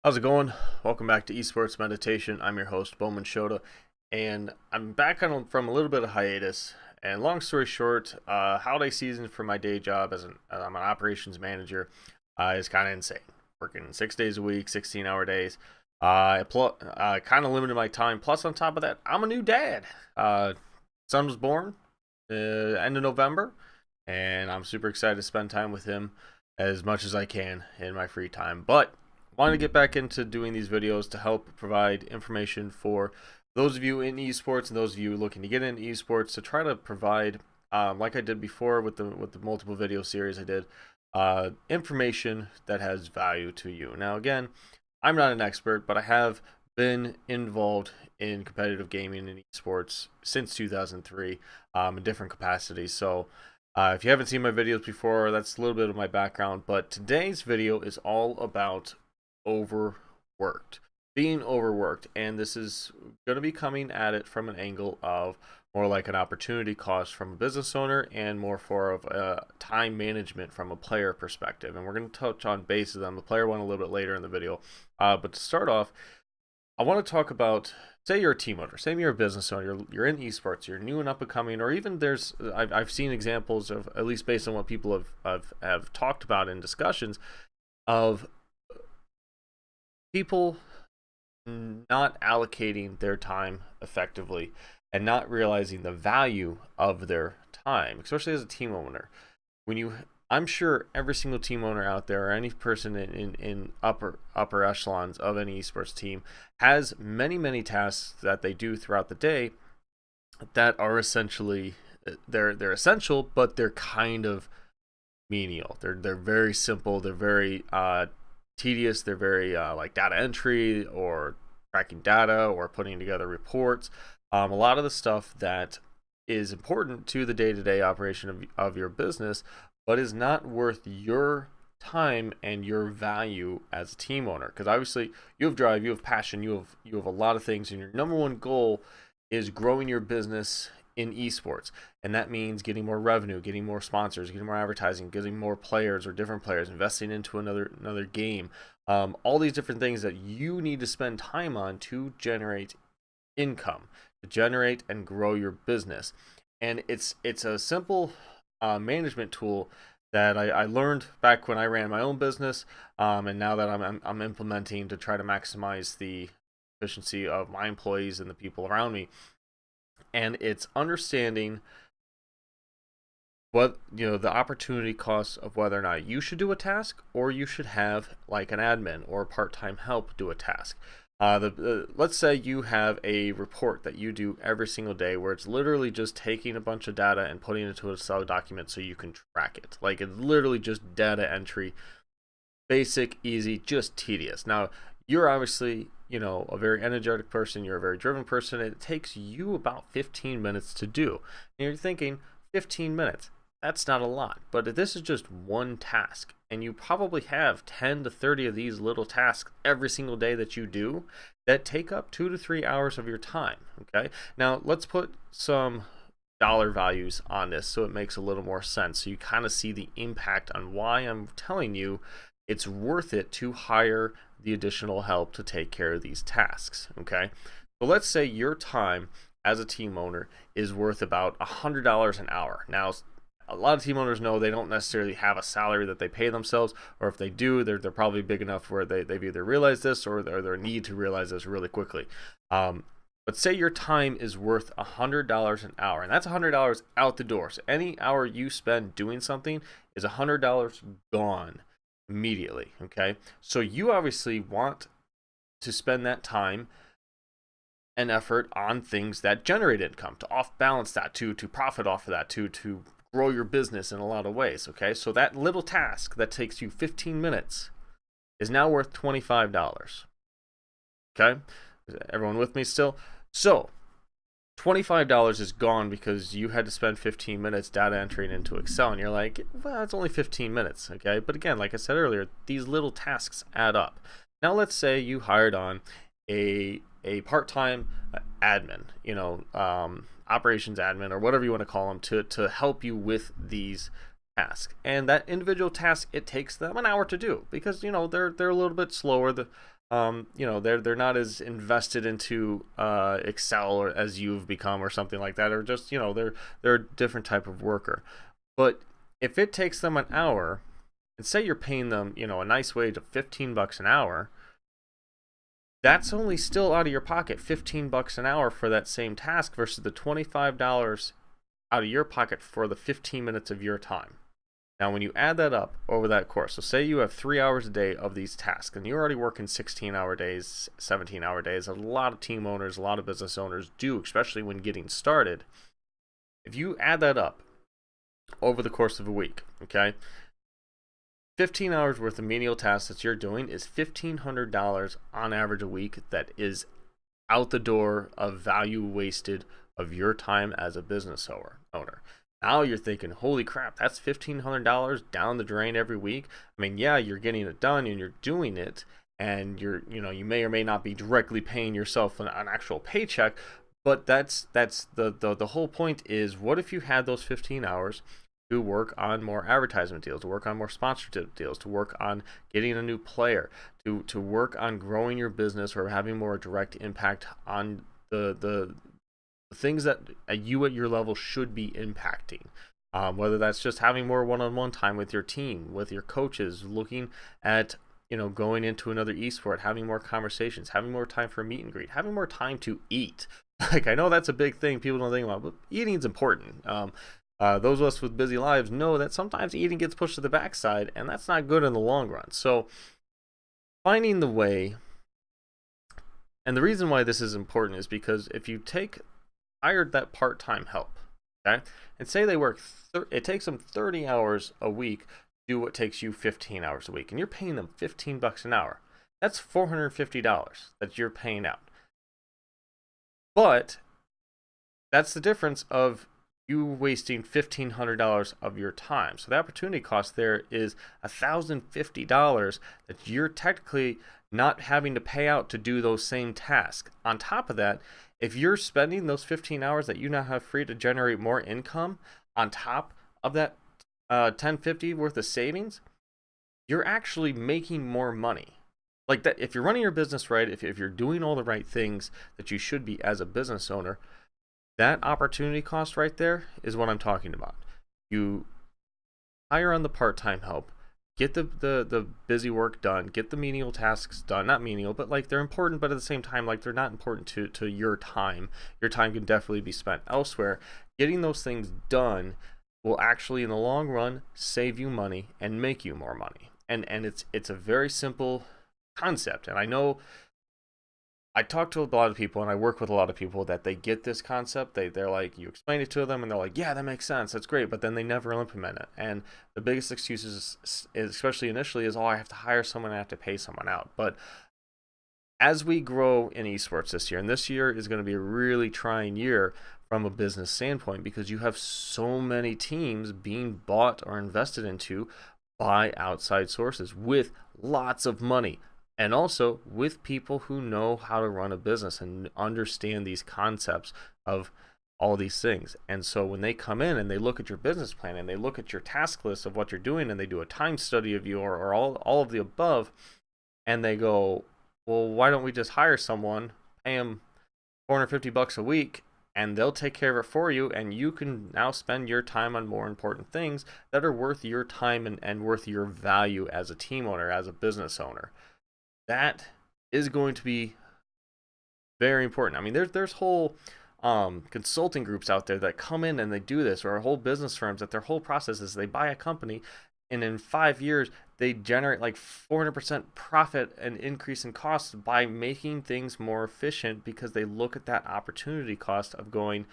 How's it going? Welcome back to Esports Meditation. I'm your host, BowmanShoota, and I'm back from a little bit of hiatus. And long story short, holiday season for my day job I'm an operations manager is kind of insane. Working 6 days a week, 16-hour days. Kind of limited my time. Plus, on top of that, I'm a new dad. Son was born end of November, and I'm super excited to spend time with him as much as I can in my free time. But wanted to get back into doing these videos to help provide information for those of you in esports and those of you looking to get into esports, to try to provide, like I did before with the multiple video series I did, information that has value to you. Now, again, I'm not an expert, but I have been involved in competitive gaming and esports since 2003 in different capacities. So if you haven't seen my videos before, that's a little bit of my background. But today's video is all about overworked, being overworked, and this is going to be coming at it from an angle of more like an opportunity cost from a business owner and more for of time management from a player perspective. And we're going to touch on base of them, the player one, a little bit later in the video. But to start off, I want to talk about, say you're a team owner, say you're a business owner, you're in esports, you're new and up and coming, or even I've seen examples of, at least based on what people have talked about in discussions, of people not allocating their time effectively and not realizing the value of their time, especially as a team owner. I'm sure every single team owner out there, or any person in upper echelons of any esports team, has many tasks that they do throughout the day that are essentially they're essential, but they're kind of menial. They're very simple. They're very tedious. They're very like data entry or tracking data or putting together reports. A lot of the stuff that is important to the day-to-day operation of your business, but is not worth your time and your value as a team owner. Because obviously you have drive, you have passion, you have a lot of things, and your number one goal is growing your business in esports, and that means getting more revenue, getting more sponsors, getting more advertising, getting more players or different players, investing into another game, all these different things that you need to spend time on to generate income, to generate and grow your business. And it's a simple management tool that I learned back when I ran my own business, and now that I'm implementing to try to maximize the efficiency of my employees and the people around me. And it's understanding the opportunity costs of whether or not you should do a task, or you should have like an admin or part-time help do a task. Let's say you have a report that you do every single day where it's literally just taking a bunch of data and putting it into an Excel document so you can track it. Like, it's literally just data entry, basic, easy, just tedious. Now, you're obviously, a very energetic person, you're a very driven person. It takes you about 15 minutes to do. And you're thinking, 15 minutes, that's not a lot. But this is just one task, and you probably have 10 to 30 of these little tasks every single day that you do that take up 2 to 3 hours of your time. Okay, now let's put some dollar values on this so it makes a little more sense, so you kind of see the impact on why I'm telling you it's worth it to hire the additional help to take care of these tasks. Okay, so let's say your time as a team owner is worth about $100 an hour. Now, a lot of team owners know they don't necessarily have a salary that they pay themselves, or if they do, they're probably big enough where they've either realized this or they need to realize this really quickly. But say your time is worth $100 an hour, and that's $100 out the door. So any hour you spend doing something is $100 gone immediately. Okay, so you obviously want to spend that time and effort on things that generate income, to off balance that, to profit off of that, to grow your business in a lot of ways. Okay, so that little task that takes you 15 minutes is now worth $25. Okay, is everyone with me still? So $25 is gone because you had to spend 15 minutes data entering into Excel, and you're like, well, it's only 15 minutes. Okay, but again, like I said earlier, these little tasks add up. Now let's say you hired on a part-time admin, operations admin, or whatever you want to call them, to help you with these tasks. And that individual task, it takes them an hour to do because they're a little bit slower. they're not as invested into Excel or as you've become or something like that, or just they're a different type of worker. But if it takes them an hour, and say you're paying them a nice wage of $15 an hour, that's only still out of your pocket $15 an hour for that same task versus the $25 out of your pocket for the 15 minutes of your time. Now, when you add that up over that course, so say you have 3 hours a day of these tasks, and you're already working 16-hour days, 17-hour days, a lot of team owners, a lot of business owners do, especially when getting started. If you add that up over the course of a week, okay, 15 hours worth of menial tasks that you're doing is $1,500 on average a week. That is out the door of value wasted of your time as a business owner. Now you're thinking, holy crap, that's $1,500 down the drain every week. I mean, yeah, you're getting it done and you're doing it, and you may or may not be directly paying yourself an actual paycheck, but that's the whole point is, what if you had those 15 hours to work on more advertisement deals, to work on more sponsorship deals, to work on getting a new player, to work on growing your business or having more direct impact on the things that you at your level should be impacting, whether that's just having more one-on-one time with your team, with your coaches, looking at going into another esport, having more conversations, having more time for meet and greet, having more time to eat. Like, I know that's a big thing people don't think about, but eating's important. Those of us with busy lives know that sometimes eating gets pushed to the backside, and that's not good in the long run. So finding the way, and the reason why this is important is because if you hired that part-time help, okay, and say they work, it takes them 30 hours a week to do what takes you 15 hours a week, and you're paying them $15 an hour. That's $450 that you're paying out. But that's the difference of you wasting $1,500 of your time. So the opportunity cost there is $1,050 that you're technically not having to pay out to do those same tasks. On top of that, if you're spending those 15 hours that you now have free to generate more income on top of that $1,050 worth of savings, you're actually making more money. Like that, if you're running your business right, if you're doing all the right things that you should be as a business owner, that opportunity cost right there is what I'm talking about. You hire on the part-time help, get the busy work done, get the menial tasks done. Not menial, but like they're important, but at the same time, like they're not important to your time. Your time can definitely be spent elsewhere. Getting those things done will actually, in the long run, save you money and make you more money. And it's a very simple concept. And I know I talk to a lot of people and I work with a lot of people that they get this concept. They're like, you explain it to them and they're like, yeah, that makes sense. That's great. But then they never implement it. And the biggest excuse is especially initially, is, oh, I have to hire someone, I have to pay someone out. But as we grow in esports this year, and this year is going to be a really trying year from a business standpoint, because you have so many teams being bought or invested into by outside sources with lots of money. And also with people who know how to run a business and understand these concepts of all these things. And so when they come in and they look at your business plan and they look at your task list of what you're doing and they do a time study of you or all of the above, and they go, well, why don't we just hire someone, pay them $450 a week, and they'll take care of it for you, and you can now spend your time on more important things that are worth your time and worth your value as a team owner, as a business owner. That is going to be very important. I mean, there's whole consulting groups out there that come in and they do this, or whole business firms that their whole process is they buy a company, and in 5 years they generate like 400% profit and increase in costs by making things more efficient, because they look at that opportunity cost of going,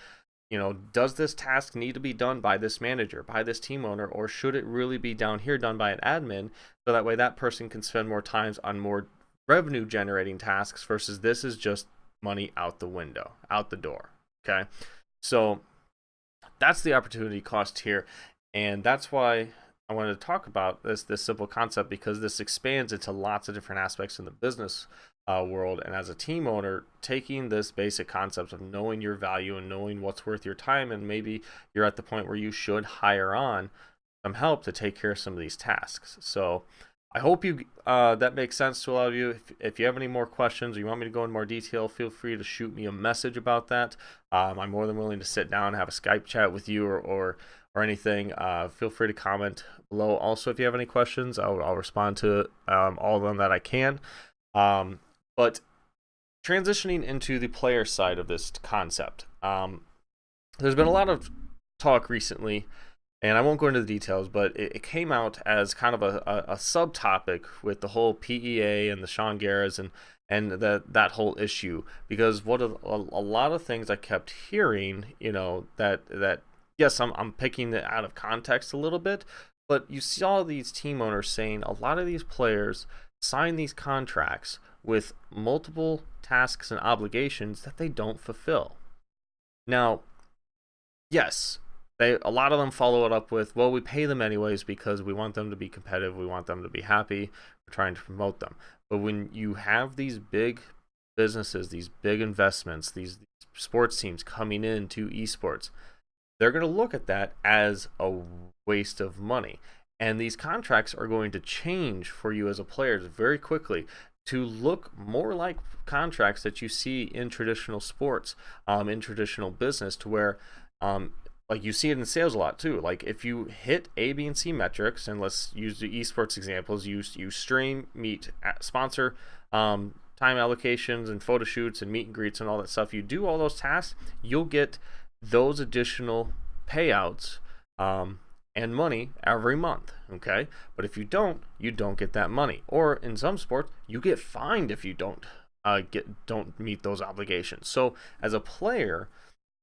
does this task need to be done by this manager, by this team owner, or should it really be down here done by an admin, so that way that person can spend more time on more revenue generating tasks versus this is just money out the window, out the door. Okay, so that's the opportunity cost here, and that's why I wanted to talk about this simple concept, because this expands into lots of different aspects in the business world. And as a team owner, taking this basic concept of knowing your value and knowing what's worth your time, and maybe you're at the point where you should hire on some help to take care of some of these tasks. So I hope you that makes sense to a lot of you. If you have any more questions or you want me to go in more detail, feel free to shoot me a message about that. I'm more than willing to sit down and have a Skype chat with you or anything. Feel free to comment below. Also, if you have any questions, I'll respond to all of them that I can. But transitioning into the player side of this concept, there's been a lot of talk recently, and I won't go into the details, but it came out as kind of a subtopic with the whole PEA and the Sean Garras and that whole issue, because what a lot of things I kept hearing, that yes, I'm picking it out of context a little bit, but you saw these team owners saying a lot of these players sign these contracts with multiple tasks and obligations that they don't fulfill. Now, yes, a lot of them follow it up with, well, we pay them anyways because we want them to be competitive, we want them to be happy, we're trying to promote them. But when you have these big businesses, these big investments, these sports teams coming into esports, they're going to look at that as a waste of money. And these contracts are going to change for you as a player very quickly to look more like contracts that you see in traditional sports, in traditional business, to where like you see it in sales a lot too. Like if you hit A, B, and C metrics, and let's use the esports examples, you stream, meet, sponsor, time allocations and photo shoots and meet and greets and all that stuff, you do all those tasks, you'll get those additional payouts and money every month, okay? But if you don't get that money. Or in some sports, you get fined if you don't meet those obligations. So as a player,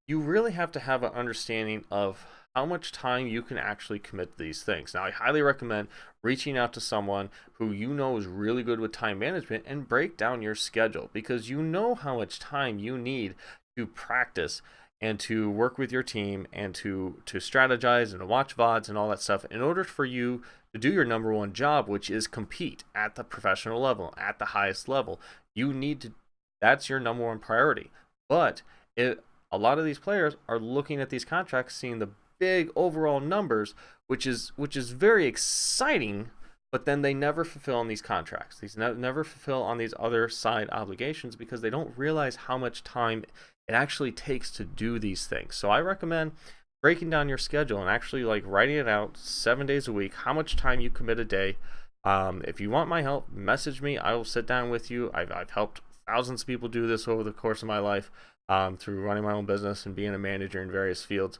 you really have to have an understanding of how much time you can actually commit to these things. Now, I highly recommend reaching out to someone who you know is really good with time management and break down your schedule, because you know how much time you need to practice and to work with your team and to strategize and to watch VODs and all that stuff in order for you to do your number one job, which is compete at the professional level, at the highest level. That's your number one priority. But a lot of these players are looking at these contracts, seeing the big overall numbers, which is very exciting, but then they never fulfill on these contracts. These never fulfill on these other side obligations because they don't realize how much time it actually takes to do these things. So I recommend breaking down your schedule and actually like writing it out 7 days a week, how much time you commit a day. If you want my help, message me. I will sit down with you. I've helped thousands of people do this over the course of my life, through running my own business and being a manager in various fields.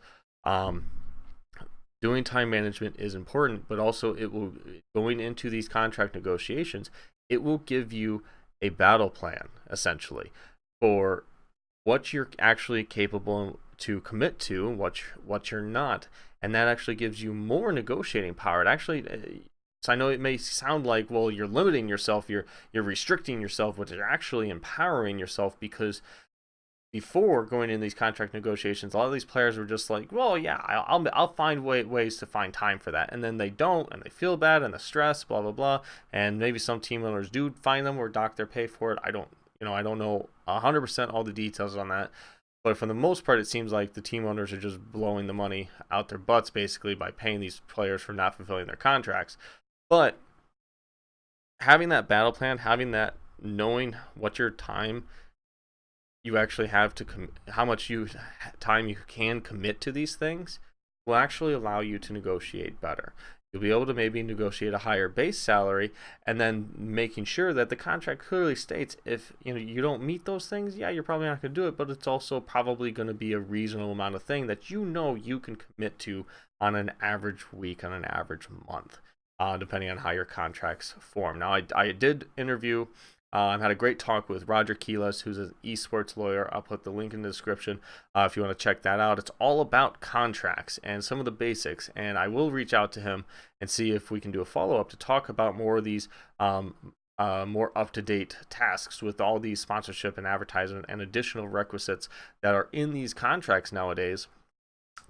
Doing time management is important, but also going into these contract negotiations, it will give you a battle plan essentially for what you're actually capable to commit to and what you're not, and that actually gives you more negotiating power. It actually, so I know it may sound like, well, you're limiting yourself, you're restricting yourself, but you're actually empowering yourself, because before going in these contract negotiations, a lot of these players were just like, well, yeah, I'll find ways to find time for that, and then they don't, and they feel bad, and the stress, blah blah blah, and maybe some team owners do find them or dock their pay for it. I don't know 100% all the details on that, but for the most part, it seems like the team owners are just blowing the money out their butts basically by paying these players for not fulfilling their contracts. But having that battle plan, having that knowing what your time you actually have to how much time you can commit to these things will actually allow you to negotiate better. You'll be able to maybe negotiate a higher base salary, and then making sure that the contract clearly states if you don't meet those things, yeah, you're probably not going to do it, but it's also probably going to be a reasonable amount of thing that you can commit to on an average week, on an average month, depending on how your contracts form. Now, I did interview, I had a great talk with Roger Keelis, who's an esports lawyer. I'll put the link in the description if you want to check that out. It's all about contracts and some of the basics, and I will reach out to him and see if we can do a follow-up to talk about more of these more up-to-date tasks with all these sponsorship and advertisement and additional requisites that are in these contracts nowadays,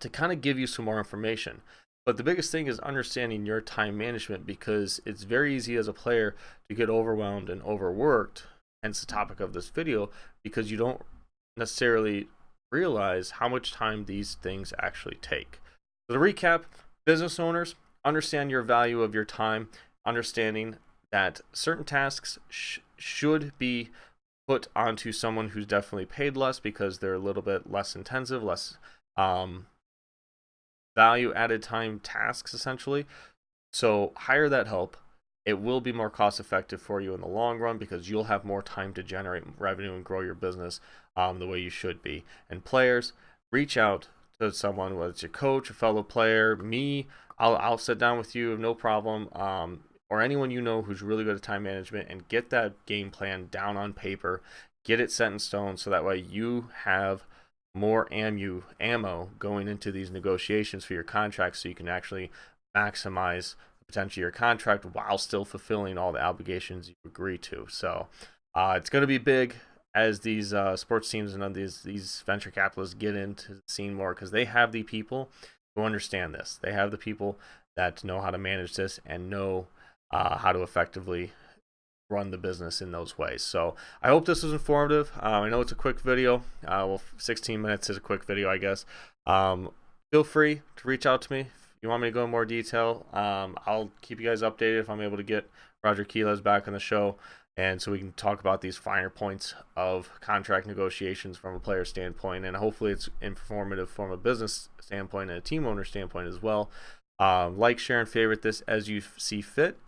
to kind of give you some more information. But the biggest thing is understanding your time management, because it's very easy as a player to get overwhelmed and overworked, hence the topic of this video, because you don't necessarily realize how much time these things actually take. So to recap, business owners, understand your value of your time. understanding that certain tasks should be put onto someone who's definitely paid less because they're a little bit less intensive, less value added time tasks essentially. So hire that help. It will be more cost effective for you in the long run because you'll have more time to generate revenue and grow your business the way you should be. And players, reach out to someone, whether it's your coach, a fellow player, me. I'll sit down with you, no problem. Or anyone you know who's really good at time management, and get that game plan down on paper, get it set in stone, so that way you have more ammo going into these negotiations for your contract, so you can actually maximize the potential of your contract while still fulfilling all the obligations you agree to. So it's going to be big as these sports teams and these venture capitalists get into the scene more, because they have the people who understand this. They have the people that know how to manage this and know how to effectively run the business in those ways. So I hope this was informative. I know it's a quick video. Well, 16 minutes is a quick video, I guess. Feel free to reach out to me if you want me to go in more detail. I'll keep you guys updated if I'm able to get Roger Quiles back on the show, and so we can talk about these finer points of contract negotiations from a player standpoint, and hopefully it's informative from a business standpoint and a team owner standpoint as well. Like, share, and favorite this as you see fit.